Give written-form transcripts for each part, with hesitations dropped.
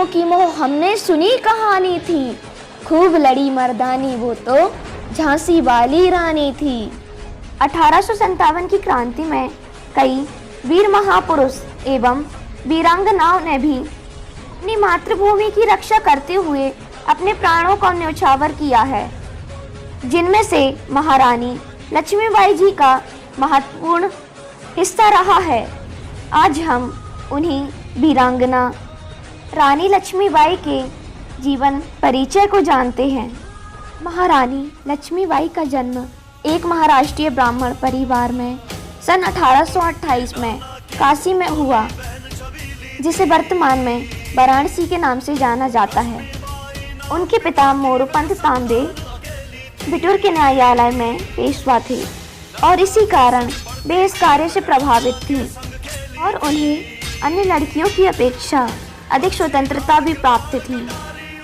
वीरों की मोह हमने सुनी कहानी थी, खूब लड़ी मर्दानी वो तो झांसी वाली रानी थी। 1857 की क्रांति में कई वीर महापुरुष एवं वीरांगनाओं ने भी अपनी मातृभूमि की रक्षा करते हुए अपने प्राणों का न्यौछावर किया है, जिनमें से महारानी लक्ष्मीबाई जी का महत्वपूर्ण हिस्सा रहा है। आज हम उन्हीं वीरांगना रानी लक्ष्मीबाई के जीवन परिचय को जानते हैं। महारानी लक्ष्मीबाई का जन्म एक महाराष्ट्रीय ब्राह्मण परिवार में सन 1828 में काशी में हुआ, जिसे वर्तमान में वाराणसी के नाम से जाना जाता है। उनके पिता मोरोपंत तांबे बिटूर के न्यायालय में पेशवा थे और इसी कारण वे इस कार्य से प्रभावित थी और उन्हें अन्य लड़कियों की अपेक्षा अधिक स्वतंत्रता भी प्राप्त थी।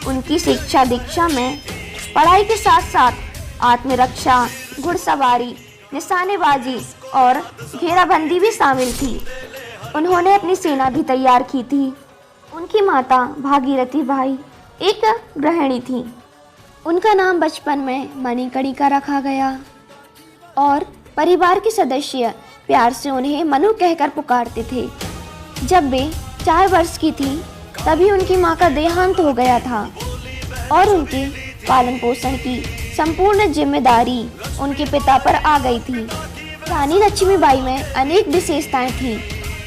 उनकी शिक्षा दीक्षा में पढ़ाई के साथ साथ आत्मरक्षा, घुड़सवारी, निशानेबाजी और घेराबंदी भी शामिल थी। उन्होंने अपनी सेना भी तैयार की थी। उनकी माता भागीरथी बाई एक गृहिणी थी। उनका नाम बचपन में मणिकर्णिका रखा गया और परिवार के सदस्य प्यार से उन्हें मनु कहकर पुकारते थे। जब वे 4 वर्ष की थी तभी उनकी मां का देहांत हो गया था और उनके पालन पोषण की संपूर्ण जिम्मेदारी उनके पिता पर आ गई थी। रानी लक्ष्मीबाई में अनेक विशेषताएं थीं।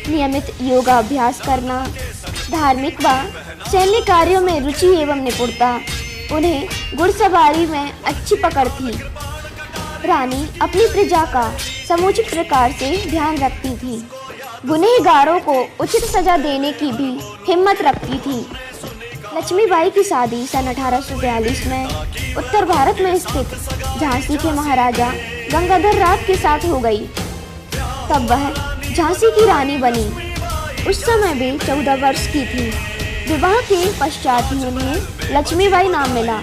नियमित योगाभ्यास करना, धार्मिक व सैन्य कार्यों में रुचि एवं निपुणता, उन्हें घुड़सवारी में अच्छी पकड़ थी। रानी अपनी प्रजा का समुचित प्रकार से ध्यान रखती थी। गुनहगारों को उचित सजा देने की भी हिम्मत रखती थी। लक्ष्मीबाई की शादी सन 1842 में उत्तर भारत में स्थित झांसी के महाराजा गंगाधर राव के साथ हो गई। तब वह झांसी की रानी बनी। उस समय वे 14 वर्ष की थी। विवाह के पश्चात ही उन्हें लक्ष्मीबाई नाम मिला।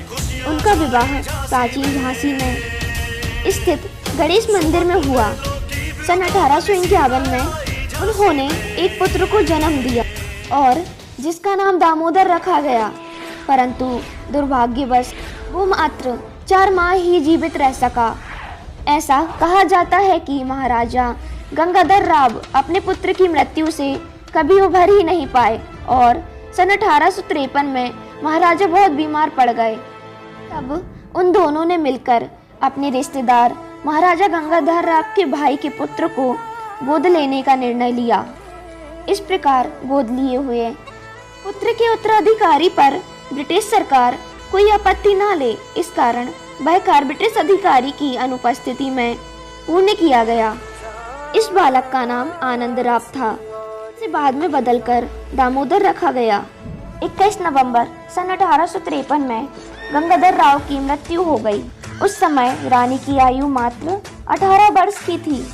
उनका विवाह प्राचीन झांसी में स्थित गणेश मंदिर में हुआ। सन 1851 में उन्होंने एक पुत्र को जन्म दिया और जिसका नाम दामोदर रखा गया, परंतु दुर्भाग्यवश वो मात्र 4 माह ही जीवित रह सका। ऐसा कहा जाता है कि महाराजा गंगाधर राव अपने पुत्र की मृत्यु से कभी उभर ही नहीं पाए और सन 1853 में महाराजा बहुत बीमार पड़ गए। तब उन दोनों ने मिलकर अपने रिश्तेदार महाराजा गंगाधर राव के भाई के पुत्र को गोद लेने का निर्णय लिया। इस प्रकार गोद लिए हुए पुत्र के उत्तराधिकारी पर ब्रिटिश सरकार कोई आपत्ति न ले, इस कारण वह कार्य ब्रिटिश अधिकारी की अनुपस्थिति में पूर्ण किया गया। इस बालक का नाम आनंदराव था। इसे बाद में बदलकर दामोदर रखा गया। 21 नवंबर सन 1853 में गंगाधर राव की मृत्यु हो गई। उस समय रानी की आयु मात्र 18 वर्ष की थी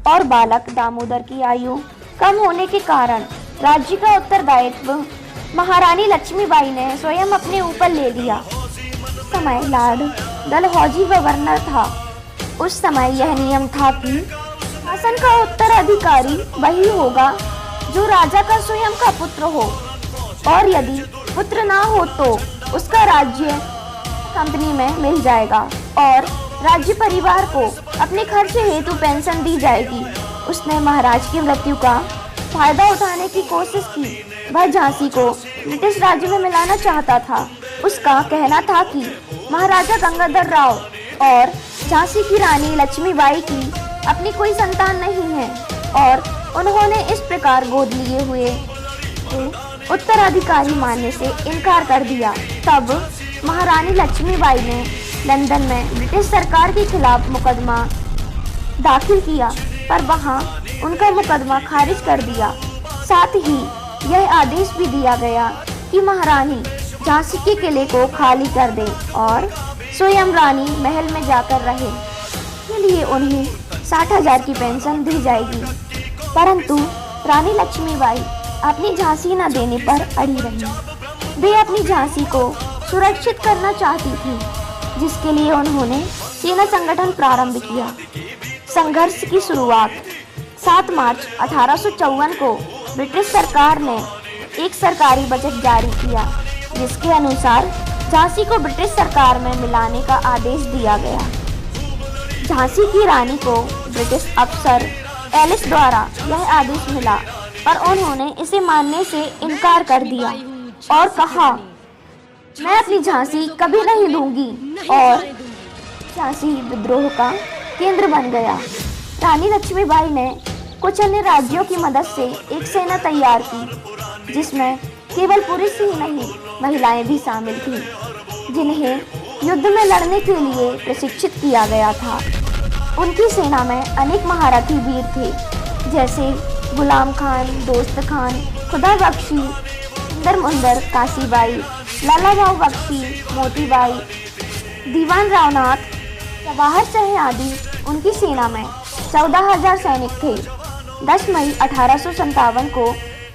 और बालक दामोदर की आयु कम होने के कारण राज्य का उत्तरदायित्व महारानी लक्ष्मीबाई ने स्वयं अपने ऊपर ले लिया। उस समय लॉर्ड डलहौजी गवर्नर था। उस समय यह नियम था कि शासन का उत्तराधिकारी वही होगा जो राजा का स्वयं का पुत्र हो और यदि पुत्र ना हो तो उसका राज्य कंपनी में मिल जाएगा और राज्य परिवार को अपने खर्च हेतु पेंशन दी जाएगी। उसने महाराज की मृत्यु का फायदा उठाने की कोशिश की। वह झांसी को ब्रिटिश राज्य में मिलाना चाहता था। उसका कहना था कि महाराजा गंगाधर राव और झांसी की रानी लक्ष्मीबाई की अपनी कोई संतान नहीं है और उन्होंने इस प्रकार गोद लिए हुए उत्तराधिकारी मानने से इनकार कर दिया। तब महारानी लक्ष्मीबाई ने लंदन में ब्रिटिश सरकार के खिलाफ मुकदमा दाखिल किया, पर वहां उनका मुकदमा खारिज कर दिया। साथ ही यह आदेश भी दिया गया कि महारानी झांसी के किले को खाली कर दे और स्वयं रानी महल में जाकर रहे। इसके लिए उन्हें 60,000 की पेंशन दी जाएगी। परंतु रानी लक्ष्मीबाई अपनी झांसी न देने पर अड़ी रही। वे अपनी झांसी को सुरक्षित करना चाहती थी, जिसके लिए उन्होंने सेना संगठन प्रारंभ किया। संघर्ष की शुरुआत 7 मार्च 1854 को ब्रिटिश सरकार ने एक सरकारी बजट जारी किया जिसके अनुसार झांसी को ब्रिटिश सरकार में मिलाने का आदेश दिया गया। झांसी की रानी को ब्रिटिश अफसर एलिस द्वारा यह आदेश मिला, पर उन्होंने इसे मानने से इनकार कर दिया और कहा, मैं अपनी झांसी कभी नहीं दूंगी, और झांसी विद्रोह का केंद्र बन गया। रानी लक्ष्मीबाई ने कुछ अन्य राज्यों की मदद से एक सेना तैयार की, जिसमें केवल पुरुष ही नहीं महिलाएं भी शामिल थीं, जिन्हें युद्ध में लड़ने के लिए प्रशिक्षित किया गया था। उनकी सेना में अनेक महारथी वीर थे, जैसे गुलाम खान, दोस्त खान, खुदा बख्शी, सुंदर मुंदर, काशीबाई, लाला भाऊ बख्शी, मोतीबाई, दीवान रावनाथ, जवाहर शाह आदि उनकी सेना में 14,000 सैनिक थे। 10 मई 1857 को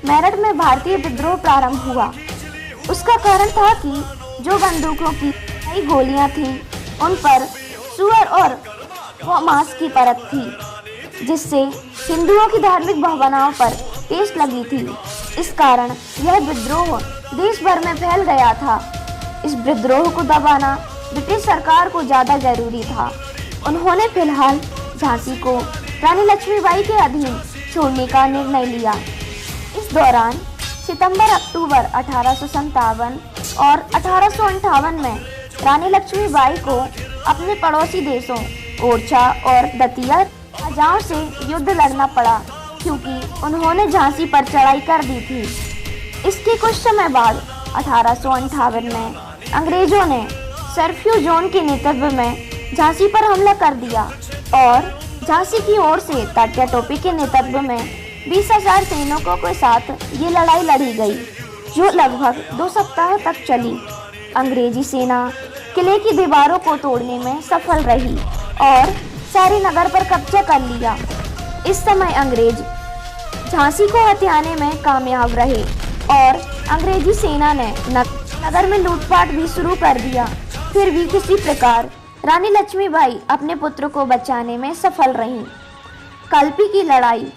मेरठ में भारतीय विद्रोह प्रारंभ हुआ। उसका कारण था कि जो बंदूकों की कई गोलियां थीं, उन पर सुअर और मांस की परत थी, जिससे हिंदुओं की धार्मिक भावनाओं पर ठेस लगी थी। इस कारण यह विद्रोह देश भर में फैल गया था। इस विद्रोह को दबाना ब्रिटिश सरकार को ज़्यादा जरूरी था। उन्होंने फिलहाल झांसी को रानी लक्ष्मीबाई के अधीन छोड़ने का निर्णय लिया। इस दौरान सितंबर-अक्टूबर 1857 और 1858 में रानी लक्ष्मीबाई को अपने पड़ोसी देशों ओरछा और दतिया राजाओं से युद्ध लड़ना पड़ा, क्योंकि उन्होंने झांसी पर चढ़ाई कर दी थी। इसके कुछ समय बाद 1858 में अंग्रेजों ने सरफ्यू जोन के नेतृत्व में झांसी पर हमला कर दिया और झांसी की ओर से तात्या टोपे के नेतृत्व में 20,000 सैनिकों के साथ ये लड़ाई लड़ी गई, जो लगभग 2 सप्ताह तक चली। अंग्रेजी सेना किले की दीवारों को तोड़ने में सफल रही और सारे नगर पर कब्जा कर लिया। इस समय अंग्रेज झांसी को हथियाने में कामयाब रहे और अंग्रेजी सेना ने नगर में लूटपाट भी शुरू कर दिया। फिर भी किसी प्रकार रानी लक्ष्मीबाई अपने पुत्र को बचाने में सफल रहीं। कल्पी की लड़ाई,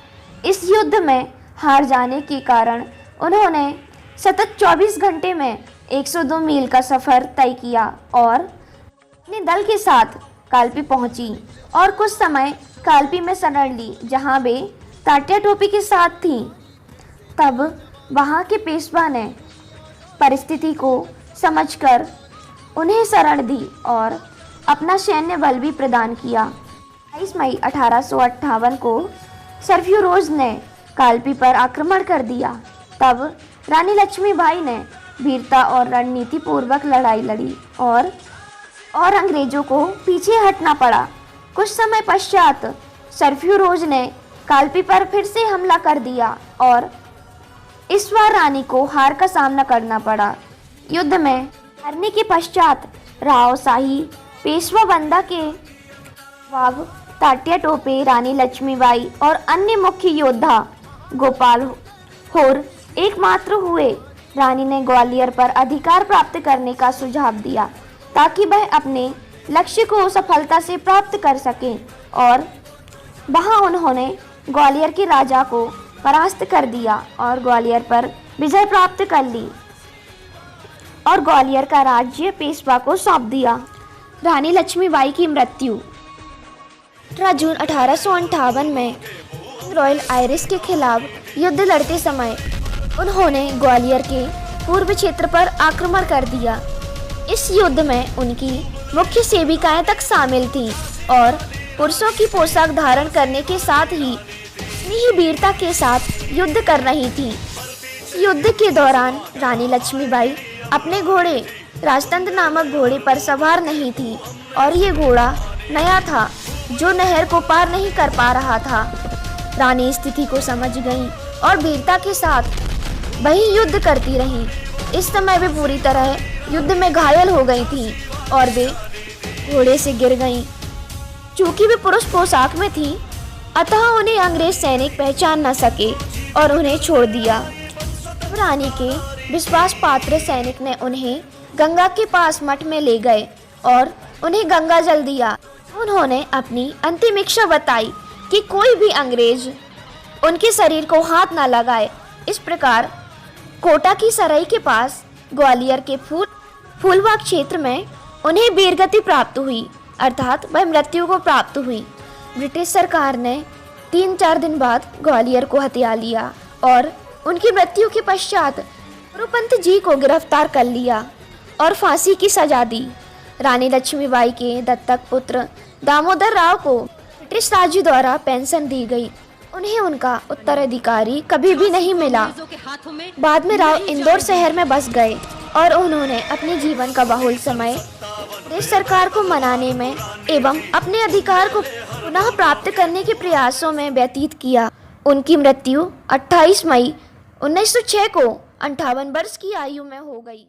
इस युद्ध में हार जाने के कारण उन्होंने सतत 24 घंटे में 102 मील का सफर तय किया और अपने दल के साथ कालपी पहुंची और कुछ समय कालपी में शरण ली, जहां वे तात्या टोपे के साथ थीं। तब वहां के पेशवा ने परिस्थिति को समझकर उन्हें शरण दी और अपना सैन्य बल भी प्रदान किया। 22 मई 1858 को सरफ्यूरोज ने कालपी पर आक्रमण कर दिया। तब रानी लक्ष्मीबाई ने वीरता और रणनीति पूर्वक लड़ाई लड़ी और अंग्रेजों को पीछे हटना पड़ा। कुछ समय पश्चात सरफ्यूरोज ने कालपी पर फिर से हमला कर दिया और इस बार रानी को हार का सामना करना पड़ा। युद्ध में हारने के पश्चात राव शाही पेशवा बंदा के नवाब तात्या टोपे, रानी लक्ष्मीबाई और अन्य मुख्य योद्धा गोपाल होर एकमात्र हुए। रानी ने ग्वालियर पर अधिकार प्राप्त करने का सुझाव दिया ताकि वह अपने लक्ष्य को सफलता से प्राप्त कर सके और वहां उन्होंने ग्वालियर के राजा को परास्त कर दिया और ग्वालियर पर विजय प्राप्त कर ली और ग्वालियर का राज्य पेशवा को सौंप दिया। रानी लक्ष्मीबाई की मृत्यु 18 जून 1858 में रॉयल आयरिश के खिलाफ युद्ध लड़ते समय उन्होंने ग्वालियर के पूर्व क्षेत्र पर आक्रमण कर दिया। इस युद्ध में उनकी मुख्य सेविकाएं तक शामिल थीं और पुरुषों की पोशाक धारण करने के साथ ही अपनी ही वीरता के साथ युद्ध कर रही थीं। युद्ध के दौरान रानी लक्ष्मीबाई अपने घोड़े राजतंत्र नामक घोड़े पर सवार नहीं थी और ये घोड़ा नया था जो नहर को पार नहीं कर पा रहा था। रानी स्थिति को समझ गई और वीरता के साथ वही युद्ध करती रही। इस समय वे पूरी तरह युद्ध में घायल हो गई थी और वे घोड़े से गिर गईं। चूंकि वे पुरुष पोशाक में थीं, अतः उन्हें अंग्रेज सैनिक पहचान न सके और उन्हें छोड़ दिया। रानी के विश्वास पात्र सैनिक ने उन्हें गंगा के पास मठ में ले गए और उन्हें गंगा जल दिया। उन्होंने अपनी अंतिम इच्छा बताई कि कोई भी अंग्रेज उनके शरीर को हाथ न लगाए। इस प्रकार कोटा की सराय के पास ग्वालियर के फूलबाग क्षेत्र में उन्हें वीरगति प्राप्त हुई, अर्थात वह मृत्यु को प्राप्त हुई। ब्रिटिश सरकार ने 3-4 दिन बाद ग्वालियर को हथिया लिया और उनकी मृत्यु के पश्चात गुरुपंत जी को गिरफ्तार कर लिया और फांसी की सजा दी। रानी लक्ष्मीबाई के दत्तक पुत्र दामोदर राव को ब्रिटिश राज्य द्वारा पेंशन दी गई। उन्हें उनका उत्तराधिकारी कभी भी नहीं मिला। बाद में राव इंदौर शहर में बस गए और उन्होंने अपने जीवन का बहुल समय ब्रिटिश सरकार को मनाने में एवं अपने अधिकार को पुनः प्राप्त करने के प्रयासों में व्यतीत किया। उनकी मृत्यु 28 मई 1906 को 58 वर्ष की आयु में हो गई।